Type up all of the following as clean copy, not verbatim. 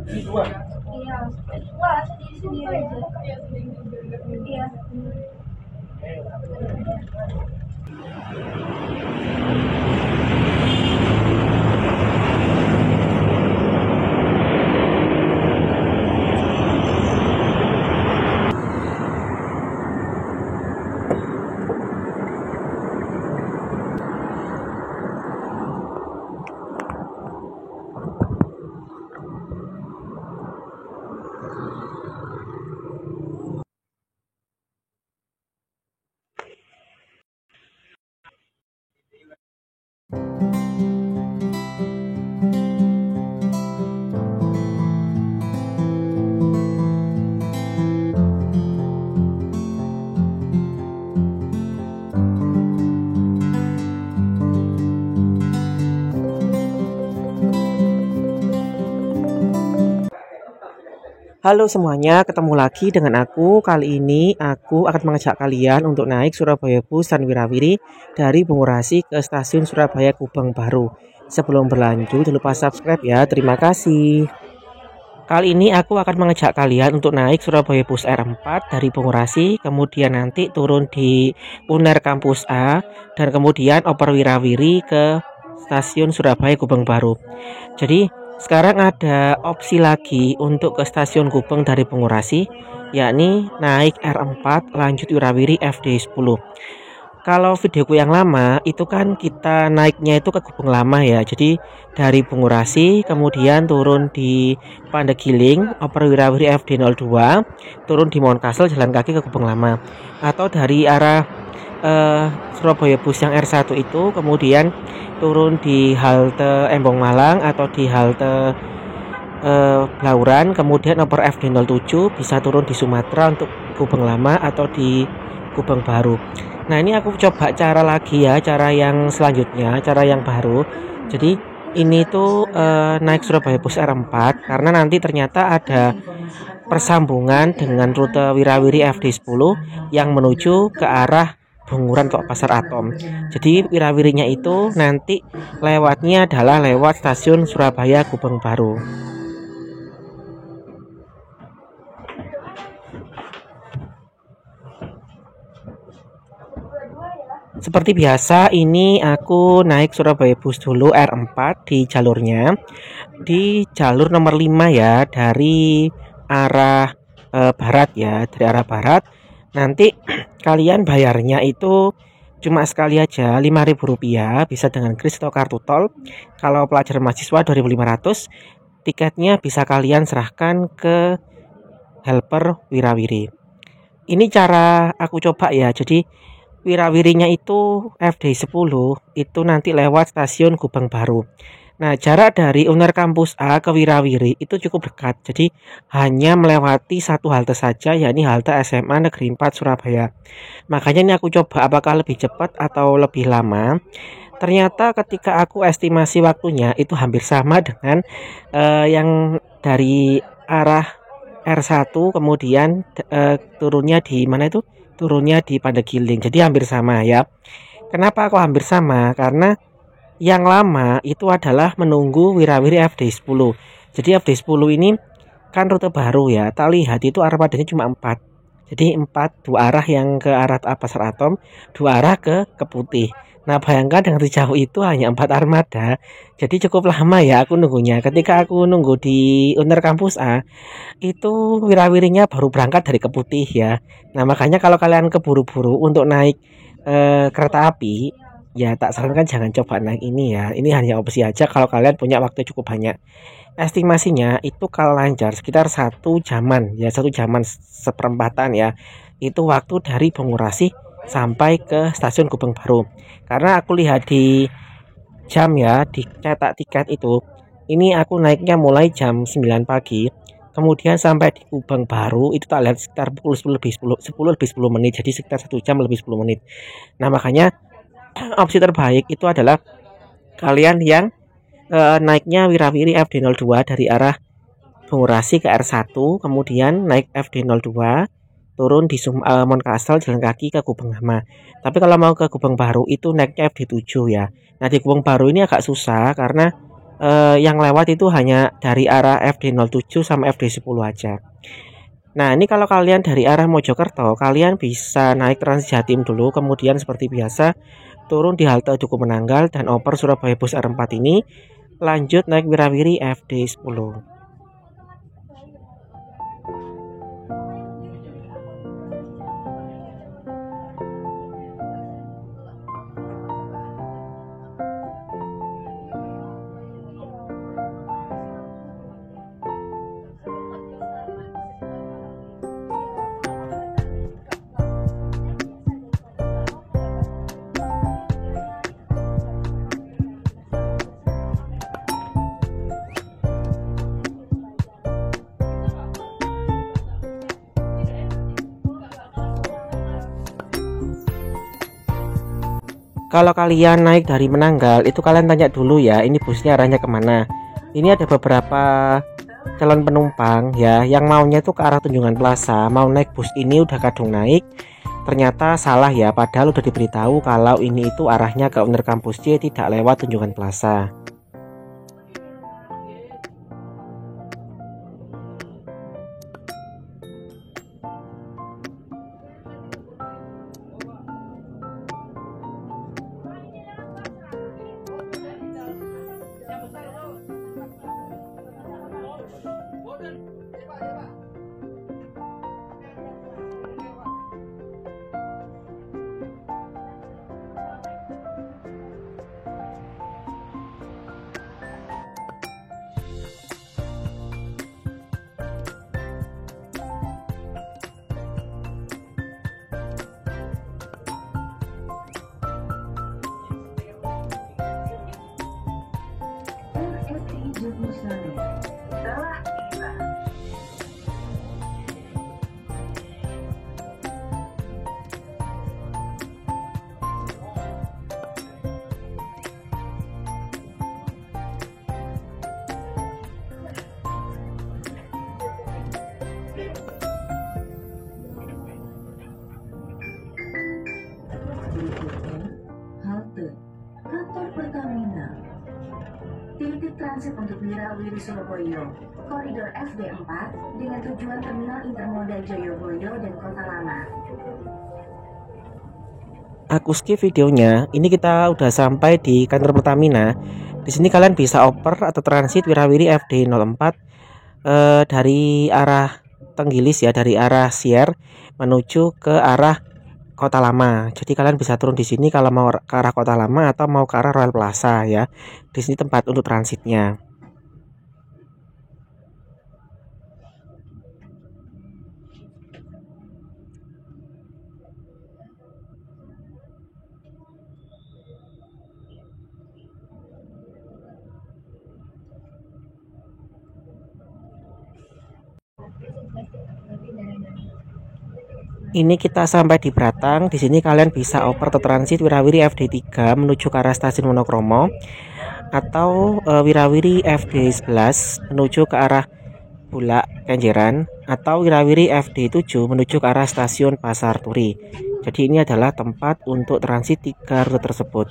Iya. Wah, sendiri-sendiri aja. Iya. Halo semuanya, ketemu lagi dengan aku. Kali ini aku akan mengajak kalian untuk naik Surabaya Bus dan Wirawiri dari Bungurasi ke stasiun Surabaya Gubeng Baru. Sebelum berlanjut, jangan lupa subscribe ya. Terima kasih. Kali ini aku akan mengajak kalian untuk naik Surabaya Bus R4 dari Bungurasi, kemudian nanti turun di Uner Kampus A, dan kemudian oper Wirawiri ke stasiun Surabaya Gubeng Baru. Jadi sekarang ada opsi lagi untuk ke stasiun Gubeng dari Bungurasi, yakni naik R4 lanjut Wirawiri FD10. Kalau videoku yang lama itu kan kita naiknya itu ke Gubeng Lama ya. Jadi dari Bungurasi kemudian turun di Pandegiling, oper Wirawiri FD02, turun di Mountcastle jalan kaki ke Gubeng Lama. Atau dari arah Surabaya Bus yang R1 itu kemudian turun di halte Embong Malang atau di halte Blauran, kemudian oper FD07 bisa turun di Sumatera untuk Gubeng Lama atau di Gubeng Baru. Nah ini aku coba cara lagi ya, cara yang selanjutnya, cara yang baru. Jadi ini tuh naik Surabaya Bus R4 karena nanti ternyata ada persambungan dengan rute Wirawiri FD10 yang menuju ke arah Bunguran ke Pasar Atom. Jadi Wirawirinya itu nanti lewatnya adalah lewat stasiun Surabaya Gubeng Baru. Seperti biasa ini aku naik Surabaya Bus dulu R4 di jalurnya. Di jalur nomor 5 ya, dari arah barat ya, dari arah barat. Nanti kalian bayarnya itu cuma sekali aja Rp5.000, bisa dengan kris atau kartu tol. Kalau pelajar mahasiswa 2.500, tiketnya bisa kalian serahkan ke helper Wirawiri. Ini cara aku coba ya. Jadi Wirawirinya itu FD10 itu nanti lewat stasiun Gubeng Baru. Nah, jarak dari Uner Kampus A ke Wirawiri itu cukup dekat. Jadi hanya melewati satu halte saja, yakni halte SMA Negeri 4 Surabaya. Makanya ini aku coba apakah lebih cepat atau lebih lama. Ternyata ketika aku estimasi waktunya itu hampir sama dengan yang dari arah R1 kemudian turunnya di mana itu? Turunnya di Pandegiling. Jadi hampir sama ya. Kenapa kok hampir sama? Karena yang lama itu adalah menunggu Wirawiri FD10. Jadi FD10 ini kan rute baru ya. Tak lihat itu armadanya cuma 4. Jadi 4, 2 arah yang ke arah Pasar Atom, 2 arah ke Keputih. Nah, bayangkan dengan sejauh itu hanya 4 armada. Jadi cukup lama ya aku nunggunya. Ketika aku nunggu di Uner Kampus A, itu Wirawirinya baru berangkat dari Keputih ya. Nah, makanya kalau kalian keburu-buru untuk naik kereta api, ya tak sarankan jangan coba naik ini ya. Ini hanya opsi aja kalau kalian punya waktu cukup banyak. Estimasinya itu kalau lancar sekitar 1 jaman ya, 1 jaman seperempatan ya. Itu waktu dari Bungurasi sampai ke stasiun Gubeng Baru. Karena aku lihat di jam ya, di cetak tiket itu, ini aku naiknya mulai jam 9 pagi. Kemudian sampai di Gubeng Baru itu tak lihat sekitar pukul 10 lebih 10 menit. Jadi sekitar 1 jam lebih 10 menit. Nah, makanya opsi terbaik itu adalah kalian yang naiknya Wirawiri FD02 dari arah Bungurasi ke R1, kemudian naik FD02 turun di Mountcastle jalan kaki ke Gubeng Lama. Tapi kalau mau ke Gubeng Baru itu naiknya FD7 ya. Nah, di Gubeng Baru ini agak susah karena yang lewat itu hanya dari arah FD07 sama FD10 aja. Nah, ini kalau kalian dari arah Mojokerto, kalian bisa naik Trans Jatim dulu, kemudian seperti biasa turun di halte Duku Menanggal dan oper Surabaya Bus R4 ini, lanjut naik Wirawiri FD10. Kalau kalian naik dari Menanggal, itu kalian tanya dulu ya, ini busnya arahnya kemana. Ini ada beberapa calon penumpang ya, yang maunya itu ke arah Tunjungan Plaza, mau naik bus ini udah kadung naik. Ternyata salah ya, padahal udah diberitahu kalau ini itu arahnya ke Uner Kampus C, tidak lewat Tunjungan Plaza. Halte Kantor Pertamina. Titik transit untuk Wirawiri Surabaya, koridor FD4 dengan tujuan Terminal Intermodal Joyoboyo dan Kota Lama. Aku skip videonya. Ini kita udah sampai di kantor Pertamina. Di sini kalian bisa oper atau transit Wirawiri FD04 dari arah Tenggilis ya, dari arah Sier menuju ke arah Kota Lama. Jadi kalian bisa turun di sini kalau mau ke arah Kota Lama atau mau ke arah Royal Plaza ya. Di sini tempat untuk transitnya. Ini kita sampai di Bratang. Di sini kalian bisa oper atau transit Wirawiri FD3 menuju ke arah stasiun Wonokromo atau Wirawiri FD11 menuju ke arah Bulak Kenjeran atau Wirawiri FD7 menuju ke arah stasiun Pasar Turi. Jadi ini adalah tempat untuk transit 3 rute tersebut.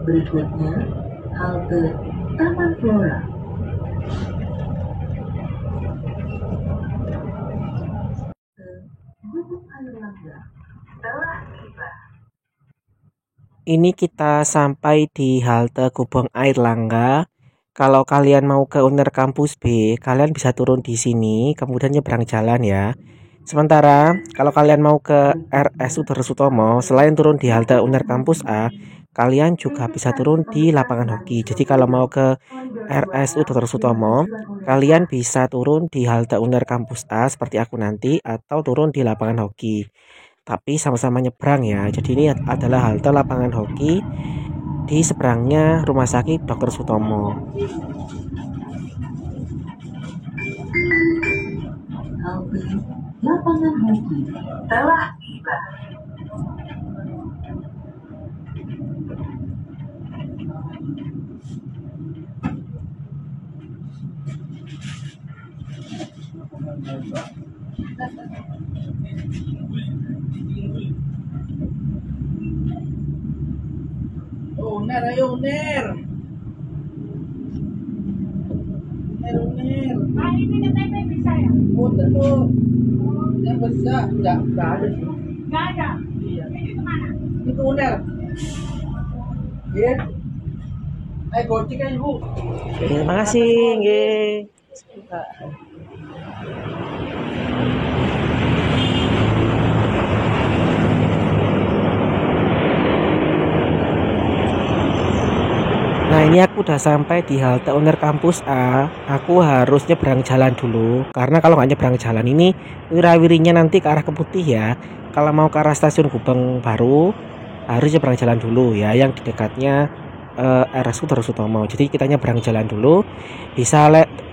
Berikutnya, halte Taman Flora. Gubuk Air Langga telah tiba. Ini kita sampai di halte Gubeng Air Langga. Kalau kalian mau ke Uner Kampus B, kalian bisa turun di sini, kemudian nyebrang jalan ya. Sementara kalau kalian mau ke RS Uder Sutomo, selain turun di halte UNER Kampus A, kalian juga bisa turun di lapangan hoki. Jadi kalau mau ke RS Uder Sutomo, kalian bisa turun di halte UNER Kampus A seperti aku nanti, atau turun di lapangan hoki. Tapi sama-sama nyebrang ya. Jadi ini adalah halte lapangan hoki di seberangnya Rumah Sakit Dr. Sutomo. Halte lapangan hoki telah tiba. Uner, ayo Uner. Uner. Ah, ini KTP bisa ya? Udah tuh. Yang bisa, enggak ada. Nggak ada. Iya. Ini kemana? Itu Uner. Iya. Ayo gocek aja Bu. Terima kasih, nggih. Nah, ini aku udah sampai di halte UNER Kampus A. Aku harus nyebrang jalan dulu, karena kalau nggak nyebrang jalan ini wirawirinya nanti ke arah Keputih ya. Kalau mau ke arah stasiun Gubeng Baru harus nyebrang jalan dulu ya, yang di dekatnya RS Uder Sutomo. Jadi kita nyebrang jalan dulu, bisa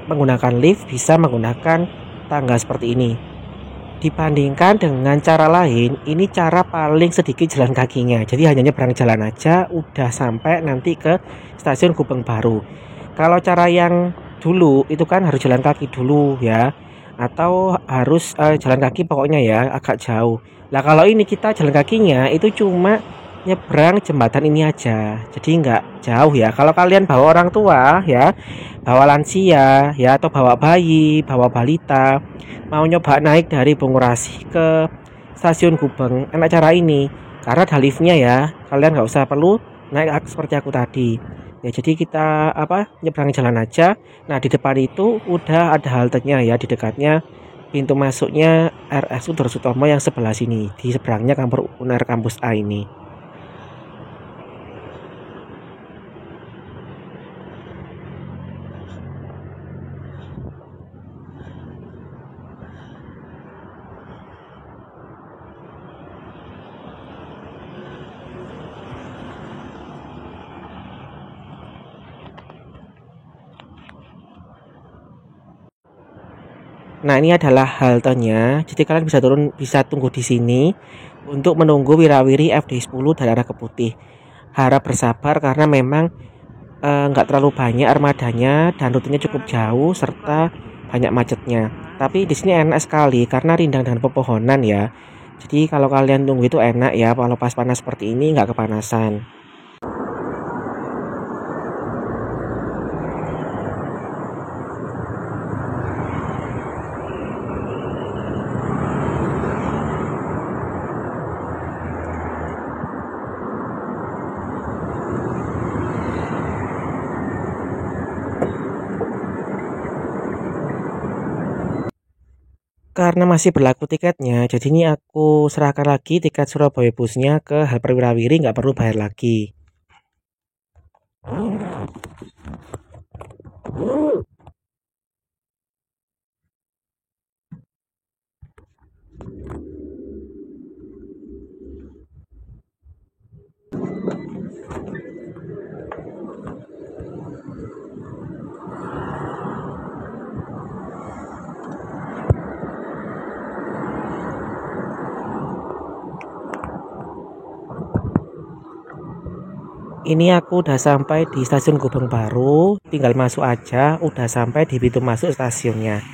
menggunakan lift, bisa menggunakan tangga seperti ini. Dibandingkan dengan cara lain, ini cara paling sedikit jalan kakinya. Jadi hanya nyebrang jalan aja udah sampai nanti ke stasiun Gubeng Baru. Kalau cara yang dulu itu kan harus jalan kaki dulu ya, atau harus jalan kaki pokoknya ya agak jauh. Nah kalau ini kita jalan kakinya itu cuma nyebrang jembatan ini aja, jadi nggak jauh ya. Kalau kalian bawa orang tua ya, bawa lansia ya, atau bawa bayi, bawa balita, mau nyoba naik dari Bungurasi ke stasiun Gubeng, enak cara ini karena ada liftnya ya. Kalian nggak usah perlu naik seperti aku tadi ya. Jadi kita nyebrang jalan aja. Nah di depan itu udah ada haltenya ya, di dekatnya pintu masuknya RS Uder Sutomo yang sebelah sini, di seberangnya kantor UNER Kampus A ini. Nah, ini adalah haltenya. Jadi kalian bisa tunggu di sini untuk menunggu wirawiri FD10 dari arah Keputih. Harap bersabar karena memang nggak terlalu banyak armadanya dan rutenya cukup jauh serta banyak macetnya. Tapi di sini enak sekali karena rindang dengan pepohonan ya. Jadi kalau kalian tunggu itu enak ya. Kalau pas panas seperti ini nggak kepanasan. Karena masih berlaku tiketnya, jadi ini aku serahkan lagi tiket Surabaya busnya ke Hyperwirawiri, nggak perlu bayar lagi. Ini aku udah sampai di stasiun Gubeng Baru, tinggal masuk aja, udah sampai di pintu masuk stasiunnya.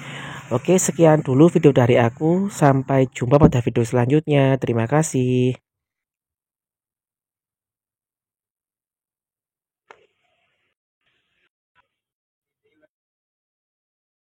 Oke, sekian dulu video dari aku, sampai jumpa pada video selanjutnya. Terima kasih.